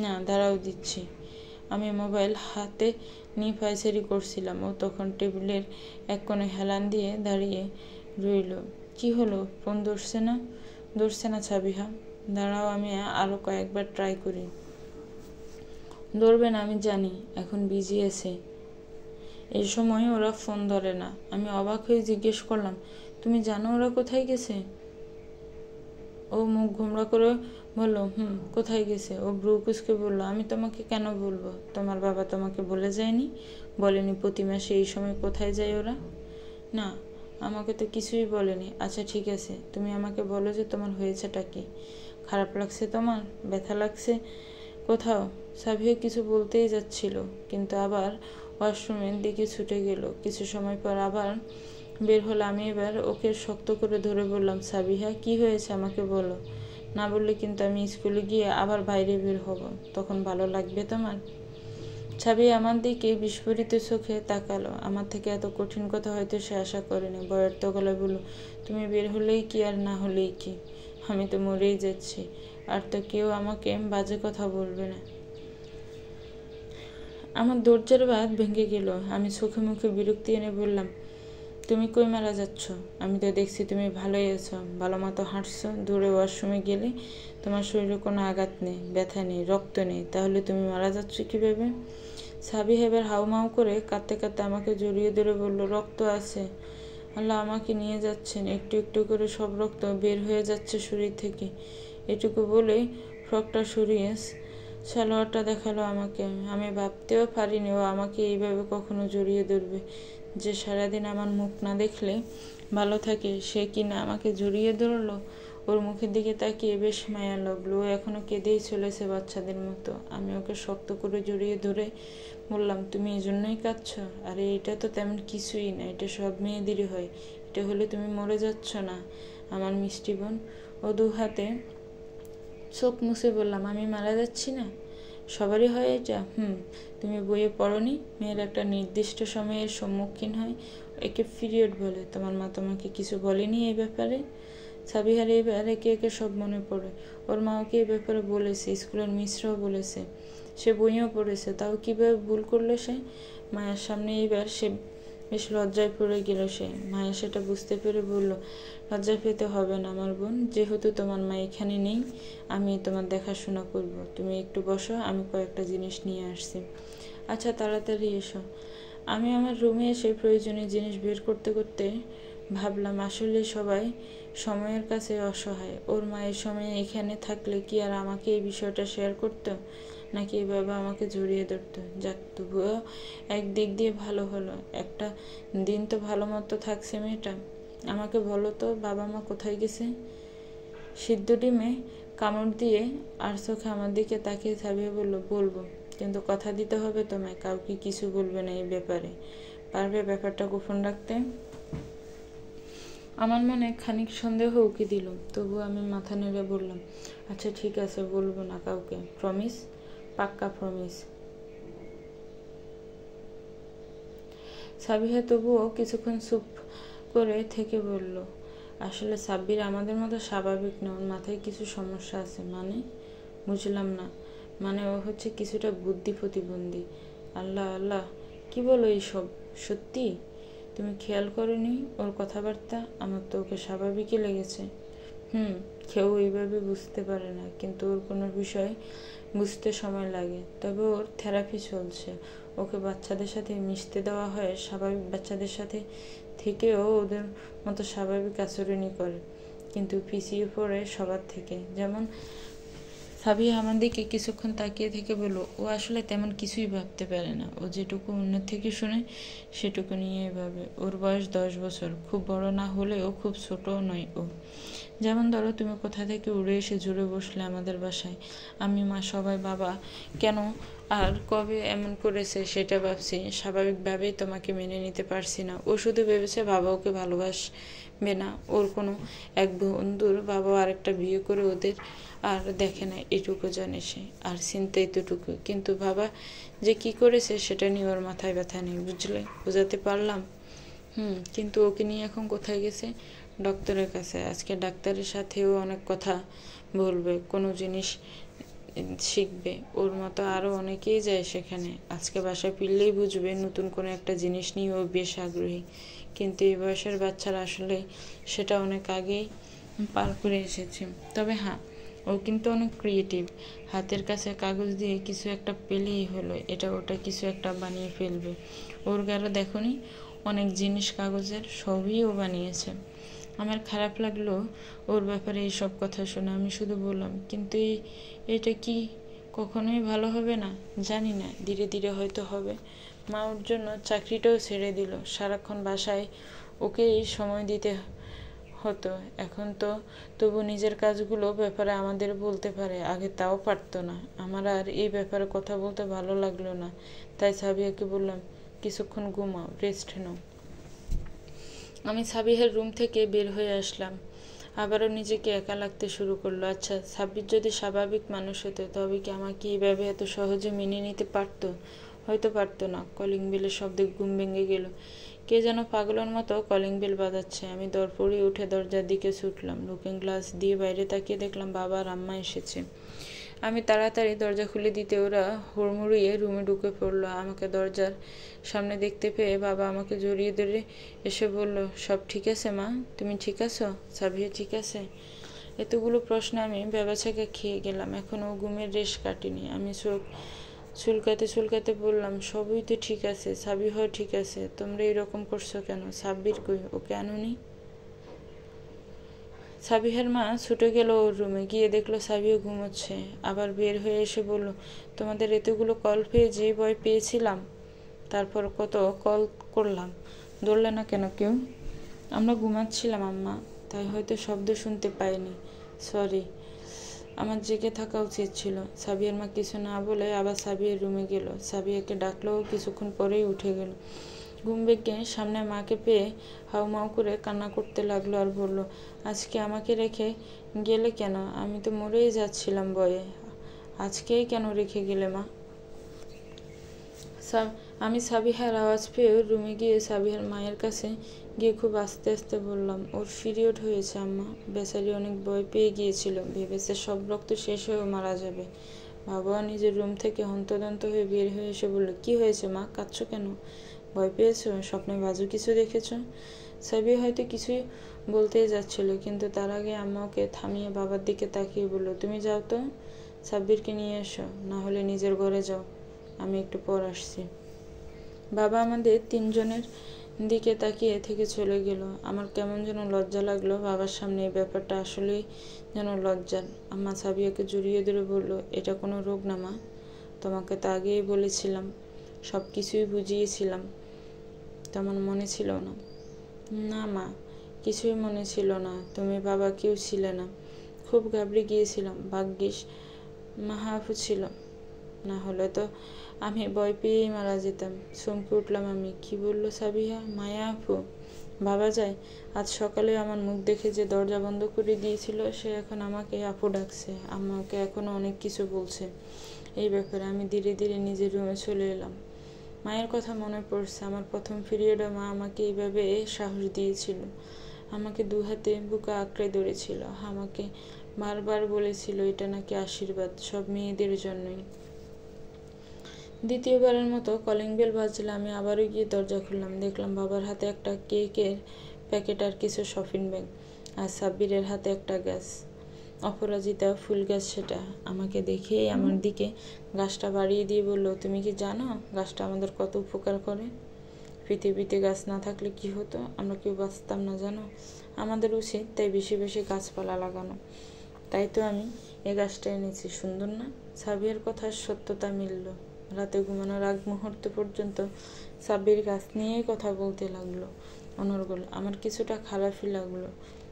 না, দাঁড়াও দিচ্ছি। আমি মোবাইল হাতে নিয়ে পায়চারি করছিলাম। ও তখন টেবিলের এক কোণে হেলান দিয়ে দাঁড়িয়ে রইল। কি হলো? ফোন ধরছে না? ধরছে না সাবিহা। দাঁড়াও, আমি আরো কয়েকবার ট্রাই করি। ধরবে না আমি জানি, এখন বিজি আছে। এই সময় ওরা ফোন ধরে না। আমি অবাক হয়ে জিজ্ঞেস করলাম, তুমি জানো ওরা কোথায় গেছে? ও মুখ গোমড়া করে বলল, কোথায় গেছে? ও ভ্রু কুঁচকে বলল, আমি তোমাকে কেন বলবো? তোমার বাবা তোমাকে বলে যায়নি? বলেনি প্রতি মাসে এই সময় কোথায় যায় ওরা? না, আমাকে তো কিছুই বলেনি। আচ্ছা ঠিক আছে, তুমি আমাকে বলো যে তোমার হয়েছেটা কি? খারাপ লাগছে তোমার? ব্যথা লাগছে কোথাও? সাবিয়া কিছু বলতেই যাচ্ছিল, কিন্তু আবার ওয়াশরুমের দিকে ছুটে গেল। কিছু সময় পর আবার বের হলো। আমি এবার ওকে শক্ত করে ধরে বললাম, সাবিহা কি হয়েছে আমাকে বলো। না বললে কিন্তু আমি স্কুলে গিয়ে আবার বাইরে বের হব। তখন ভালো লাগবে তোমার? সাবিহা আমার দিকে বিস্ফোরিত চোখে তাকালো। আমার থেকে এত কঠিন কথা হয়তো সে আশা করেনি। বয়ার্ত গলায় বলল, তুমি বের হলেই কি আর না হলেই কি? আমি তো মরেই যাচ্ছি, আর তো কেউ আমাকে বাজে কথা বলবে না। আমার ধৈর্যের বাঁধ ভেঙে গেল। আমি চোখে মুখে বিরক্তি এনে বললাম, তুমি কই মারা যাচ্ছ? আমি তো দেখছি তুমি ভালোই আছো, ভালো মতো হাঁটছো। দূরে ওয়াশরুমে গেলে তোমার শরীরে কোনো আঘাত নেই, ব্যথা নেই, রক্ত নেই, তাহলে তুমি মারা যাচ্ছ কীভাবে? সাবিহা এবার হাউমাউ করে কাঁদতে কাঁদতে আমাকে জড়িয়ে ধরে বলল, রক্ত আছে, আল্লাহ আমাকে নিয়ে যাচ্ছেন। একটু একটু করে সব রক্ত বের হয়ে যাচ্ছে শরীর থেকে। এটুকু বলে ফ্রকটা সরিয়ে সালোয়ারটা দেখালো আমাকে। আমি ভাবতেও পারিনি ও আমাকে এইভাবে কখনো জড়িয়ে ধরবে। যে সারাদিন আমার মুখ না দেখলে ভালো থাকে, সে কিনা আমাকে জড়িয়ে ধরলো। ওর মুখের দিকে তাকিয়ে বেশ মায়া লাগলো। ও এখনো কেঁদেই চলেছে বাচ্চাদের মতো। আমি ওকে শক্ত করে জড়িয়ে ধরে বললাম, তুমি এই জন্যই কাঁদছ? আরে এটা তো তেমন কিছুই না, এটা সব মেয়েদেরই হয়। এটা হলে তুমি মরে যাচ্ছ না আমার মিষ্টি বোন। ও দু হাতে চোখ মুছে বললাম, আমি মারা যাচ্ছি না? সবারই হয় এটা। তুমি বইয়ে পড়নি? মেয়ের একটা নির্দিষ্ট সময়ের সম্মুখীন হয়, একে পিরিয়ড বলে। তোমার মা তোমাকে কিছু বলেনি এই ব্যাপারে? সাবিহার এবার একে একে সব মনে পড়ে। ওর মা ওকে এই ব্যাপারে বলেছে, স্কুলের মিসরাও বলেছে, সে বইও পড়েছে। তাও কিভাবে ভুল করলো সে? মায়ের সামনে এইবার সে বেশ লজ্জায় পড়ে গেল। সে মায়া সেটা বুঝতে পেরে বলল, লজ্জা পেতে হবে না আমার বোন, যেহেতু তোমার মা এখানে নেই, আমি তোমার দেখাশোনা করব। তুমি একটু বসো, আমি কয়েকটা জিনিস নিয়ে আসছি। আচ্ছা তাড়াতাড়ি এসো। আমি আমার রুমে এসে প্রয়োজনীয় জিনিস বের করতে করতে ভাবলাম, আসলে সবাই সময়ের কাছে অসহায়। ওর মায়ের সময় এখানে থাকলে কি আর আমাকে এই বিষয়টা শেয়ার করতো, নাকি এভাবে আমাকে জড়িয়ে ধরতো? যাক, তবুও একদিক দিয়ে ভালো হলো, একটা দিন তো ভালো মতো থাকছে মেয়েটা। আমাকে বলো তো, বাবা মা কোথায় গেছে? সিদ্ধ ডিমে কামড় দিয়ে আর চোখে আমার দিকে তাকিয়ে সাবিয়ে বলল, বলবো, কিন্তু কথা দিতে হবে তোমায়, কাউকে কিছু বলবে না এই ব্যাপারে। পারবে ব্যাপারটা গোপন রাখতে? আমার মনে খানিক সন্দেহ উকি দিল, তবু আমি মাথা নেড়ে বললাম, আচ্ছা ঠিক আছে, বলবো না কাউকে। প্রমিস? পাক্কা প্রমিস? সাবিহা তবুও কিছুক্ষণ চুপ করে থেকে বলল, আসলে সাব্বির আমাদের মতো স্বাভাবিক না, ওর মাথায় কিছু সমস্যা আছে। মানে? বুঝলাম না। মানে ও হচ্ছে কিছুটা বুদ্ধি প্রতিবন্ধী। আল্লাহ আল্লাহ, কি বলো এইসব? সত্যি? তুমি খেয়াল করনি ওর কথাবার্তা? আমার তো ওকে স্বাভাবিকই লেগেছে। কেউ এইভাবে বুঝতে পারে না, কিন্তু ওর কোনো বিষয় বুঝতে সময় লাগে। তবে ওর থেরাপি চলছে। ওকে বাচ্চাদের সাথে মিশতে দেওয়া হয়, স্বাভাবিক বাচ্চাদের সাথে থেকেও ওদের মতো স্বাভাবিক আচরণই করে, কিন্তু পিছিয়ে পড়ে সবার থেকে। যেমন সাবিয়া আমার দিকে কিছুক্ষণ তাকিয়ে থেকে বলল, ও আসলে তেমন কিছুই ভাবতে পারে না। ও যেটুকু অন্যের থেকে শুনে সেটুকু নিয়েই ভাবে। ওর বয়স 10 বছর, খুব বড় না হলেও খুব ছোটও নয় ও। যেমন ধরো, তুমি কোথা থেকে উড়ে এসে জুড়ে বসলে আমাদের বাসায়। আমি, মা, সবাই বাবা কেন আর কবে এমন করেছে সেটা ভাবছি। স্বাভাবিকভাবেই তোমাকে মেনে নিতে পারছি না। ও শুধু ভেবেছে বাবা ওকে ভালোবাসবে না। ওর কোনো এক বন্ধুর বাবা আরেকটা বিয়ে করে ওদের আর দেখে না, এটুকু জানে সে। আর চিন্তা এতটুকু, কিন্তু বাবা যে কি করেছে সেটা নিয়ে ওর মাথায় ব্যথা নেই। বুঝলে? বোঝাতে পারলাম? কিন্তু ওকে নিয়ে এখন কোথায় গেছে? ডক্টরের কাছে। আজকে ডাক্তারের সাথেও অনেক কথা বলবে, কোনো জিনিস শিখবে। ওর মতো আরও অনেকেই যায় সেখানে। আজকে বাসায় ফিরলেই বুঝবে নতুন কোনো একটা জিনিস নিয়ে ও বেশ আগ্রহী। কিন্তু এই বয়সের বাচ্চারা আসলে সেটা অনেক আগেই পার করে এসেছে। তবে হ্যাঁ, ও কিন্তু অনেক ক্রিয়েটিভ। হাতের কাছে কাগজ দিয়ে কিছু একটা পেলেই হলো, এটা ওটা কিছু একটা বানিয়ে ফেলবে। ওর গাঢ় দেখনি, অনেক জিনিস কাগজের, সবই ও বানিয়েছে। আমার খারাপ লাগলো ওর ব্যাপারে এইসব কথা শুনে। আমি শুধু বললাম, কিন্তু এটা কি কখনোই ভালো হবে না? জানি না, ধীরে ধীরে হয়তো হবে। মা ওর জন্য চাকরিটাও ছেড়ে দিল। সারাক্ষণ বাসায় ওকেই সময় দিতে হতো। এখন তো তবু নিজের কাজগুলো ব্যাপারে আমাদের বলতে পারে, আগে তাও পারতো না। আমার আর এই ব্যাপারে কথা বলতে ভালো লাগলো না, তাই সাবিয়াকে বললাম, কিছুক্ষণ ঘুমাও, রেস্ট নাও। আমি সাবিহার রুম থেকে বের হয়ে আসলাম। আবারও নিজেকে একা লাগতে শুরু করলো। আচ্ছা, সাব্বির যদি স্বাভাবিক মানুষ হতো, তবে কি আমাকে এইভাবে এত সহজে মেনে নিতে পারতো? হয়তো পারতো না। কলিং বেলের শব্দে ঘুম ভেঙে গেল। কে যেন পাগলের মতো কলিং বেল বাজাচ্ছে। আমি দরপড়ে উঠে দরজার দিকে ছুটলাম। লুকিং গ্লাস দিয়ে বাইরে তাকিয়ে দেখলাম বাবা আর আম্মা এসেছে। আমি তাড়াতাড়ি দরজা খুলে দিতে ওরা হুড়মুড়িয়ে রুমে ঢুকে পড়লো। আমাকে দরজার সামনে দেখতে পেয়ে বাবা আমাকে জড়িয়ে ধরে এসে বলল, সব ঠিক আছে মা? তুমি ঠিক আছো? সাবিয়া ঠিক আছে? এতগুলো প্রশ্ন আমি ব্যবসাকে খেয়ে গেলাম। এখনও ঘুমের রেশ কাটিনি। আমি চোখ চুলকাতে চুলকাতে বললাম, সবই তো ঠিক আছে, সাবিহাও ঠিক আছে, তোমরা এরকম করছো কেন? সাব্বির কই? ওকে আনুনি? সাবিহার মা ছুটে গেল ওর রুমে, গিয়ে দেখলো সাবিয়া ঘুমোচ্ছে। আবার বের হয়ে এসে বলল, তোমাদের এতগুলো কল পেয়ে যে ভয় পেয়েছিলাম, তারপর কত কল করলাম, ধরলে না কেন কেউ? আমরা ঘুমাচ্ছিলাম আম্মা, তাই হয়তো শব্দ শুনতে পাইনি। সরি, আমার জেগে থাকা উচিত ছিল। সাবিয়ার মা কিছু না বলে আবার সাবিয়ার রুমে গেল। সাবিয়াকে ডাকলেও কিছুক্ষণ পরেই উঠে গেল। ঘুম ভেঙে সামনে মাকে পেয়ে হাউমাউ করে কান্না করতে লাগলো আর বলল, আজকে আমাকে রেখে গেলে কেন? আমি তো মরেই যাচ্ছিলাম ভয়ে। আজকেই কেন রেখে গেলে মা? আমি সাবিহার আওয়াজ পেয়ে রুমে গিয়ে সাবিহার মায়ের কাছে গিয়ে খুব আস্তে আস্তে বললাম, ওর পিরিয়ড হয়েছে আম্মা। বেচারি অনেক ভয় পেয়ে গিয়েছিল, ভেবেছে সব রক্ত শেষ হয়েও মারা যাবে। বাবা নিজের রুম থেকে হন্তদন্ত হয়ে বের হয়ে এসে বলল, কি হয়েছে মা, কাঁদছো কেন? ভয় পেয়েছো? স্বপ্নে বাজু কিছু দেখেছো? সাবিয়া হয়তো কিছুই বলতেই যাচ্ছিল, কিন্তু তার আগে আম্মা ওকে থামিয়ে বাবার দিকে তাকিয়ে বলল, তুমি যাও তো, সাব্বিরকে নিয়ে এসো, না হলে নিজের ঘরে যাও, আমি একটু পর আসছি। বাবা আমাদের তিনজনের দিকে তাকিয়ে থেকে চলে গেল। আমার কেমন যেন লজ্জা লাগলো বাবার সামনে। এই ব্যাপারটা আসলেই যেন লজ্জার। আম্মা সাবিয়াকে জড়িয়ে ধরে বলল, এটা কোনো রোগ না মা, তোমাকে তো আগেই বলেছিলাম, সব কিছুই বুঝিয়েছিলাম, তেমন মনে ছিল না। না মা, কিছুই মনে ছিল না, তুমি বাবা কেউ ছিলে না, খুব ঘাবড়ে গিয়েছিলাম। ভাগ্যিস মাহাফু ছিল, না হলে তো আমি ভয় পেয়েই মারা যেতাম। চমকে উঠলাম আমি। কি বলল সাবিহা? মায়া আপু? ভাবা যায়, আজ সকালে আমার মুখ দেখে যে দরজা বন্ধ করে দিয়েছিল, সে এখন আমাকে আপু ডাকছে। আম্মাকে এখনো অনেক কিছু বলছে এই ব্যাপারে। আমি ধীরে ধীরে নিজের রুমে চলে এলাম। মায়ের কথা মনে পড়ছে। আমার প্রথম পিরিয়ডে মা আমাকে এইভাবে সাহস দিয়েছিল, আমাকে দু হাতে বুকে আঁকড়ে ধরেছিল, আমাকে বারবার বলেছিল এটা নাকি আশীর্বাদ, সব মেয়েদের জন্যই। দ্বিতীয়বারের মতো কলিং বেল বাজলে আমি আবারও গিয়ে দরজা খুললাম। দেখলাম বাবার হাতে একটা কেকের প্যাকেট আর কিছু শপিং ব্যাগ, আর সাব্বিরের হাতে একটা গাছ, অপরাজিতা ফুল গাছ। সেটা আমাকে দেখেই আমার দিকে গাছটা বাড়িয়ে দিয়ে বলল, তুমি কি জানো গাছটা আমাদের কত উপকার করে? পৃথিবীতে গাছ না থাকলে কি হতো, আমরা কেউ বাঁচতাম না জানো। আমাদের উচিত তাই বেশি বেশি গাছপালা লাগানো। তাই তো আমি এই গাছটা এনেছি, সুন্দর না? সাবিয়ার কথার সত্যতা মিলল। রাতে ঘুমানোর আগ মুহূর্ত পর্যন্ত সাব্বির গাছ নিয়েই কথা বলতে লাগলো অনর্গল। আমার কিছুটা খারাপই লাগলো।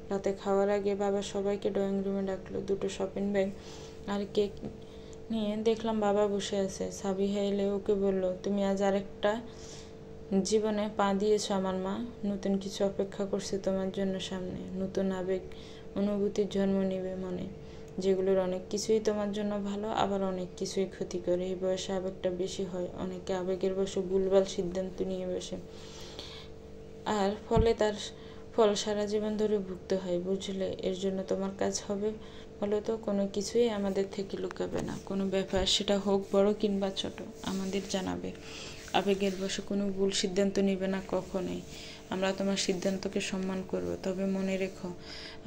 রাতে খাওয়ার আগে বাবা সবাইকে ড্রয়িং রুমে ডাকলো। দুটো শপিং ব্যাগ আর কেক নিয়ে দেখলাম বাবা বসে আছে। সাবিহা এলে ওকে বলল, তুমি আজ আরেকটা জীবনে পা দিয়েছ আমার মা। নতুন কিছু অপেক্ষা করছে তোমার জন্য সামনে। নতুন আবেগ অনুভূতির জন্ম নেবে মনে, যেগুলোর অনেক কিছুই তোমার জন্য ভালো, আবার অনেক কিছুই ক্ষতি করে। এই বয়সে আবেগটা বেশি হয়। অনেকে আবেগের বসে ভুলভাল সিদ্ধান্ত নিয়ে বসে, আর ফলে তার ফল সারা জীবন ধরে ভুগতে হয়, বুঝলে? এর জন্য তোমার কাজ হবে বলো তো, কোনো কিছুই আমাদের থেকে লুকাবে না। কোনো ব্যাপার, সেটা হোক বড় কিংবা ছোট, আমাদের জানাবে। আবেগের বশে কোনো ভুল সিদ্ধান্ত নিবে না কখনোই। আমরা তোমার সিদ্ধান্তকে সম্মান করব, তবে মনে রেখো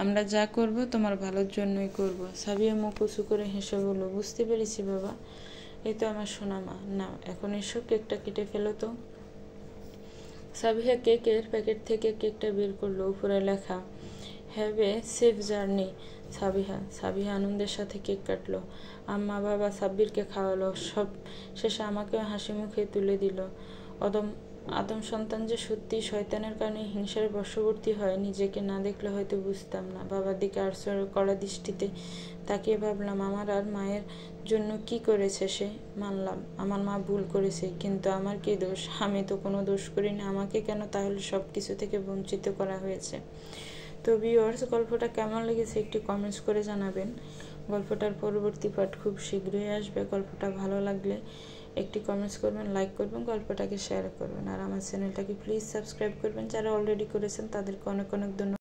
আমরা যা করব তোমার ভালোর জন্যই করব। সাবিয়া মুখ উঁচু করে হেসে বলল, বুঝতে পেরেছি বাবা, এই তো আমার সোনা মা। না, এখন এসো, কেকটা কেটে ফেলো তো। সাবিহা কেকের প্যাকেট থেকে কেকটা বের করলো। উপরে লেখা, have a safe journey Sabiha আনন্দের সাথে কেক কাটলো। আম্মা বাবা সাব্বিরকে খাওয়ালো, সব শেষে আমাকেও হাসি মুখে তুলে দিল। আদম সন্তান যে সত্যি শয়তানের কারণে হিংসার বশবর্তী হয়, নিজেকে না দেখলে হয়তো বুঝতাম না। বাবার দিকে আশ্চর্য কড়া দৃষ্টিতে তাকিয়ে ভাবলাম, আমার আর মায়ের জন্য কি করেছে সে। মানলাম আমার মা ভুল করেছে, কিন্তু আমার কি দোষ? আমি তো কোনো দোষ করিনি, আমাকে কেন তাহলে সব কিছু থেকে বঞ্চিত করা হয়েছে? তো ভিউয়ার্স, গল্পটা কেমন লেগেছে একটু কমেন্টস করে জানাবেন। গল্পটার পরবর্তী পার্ট খুব শীঘ্রই আসবে। গল্পটা ভালো লাগলে একটি কমেন্টস করবেন, লাইক করবেন, গল্পটাকে শেয়ার করবেন, আর আমার চ্যানেলটাকে প্লিজ সাবস্ক্রাইব করবেন। যারা অলরেডি করেছেন তাদেরকে অনেক অনেক ধন্যবাদ।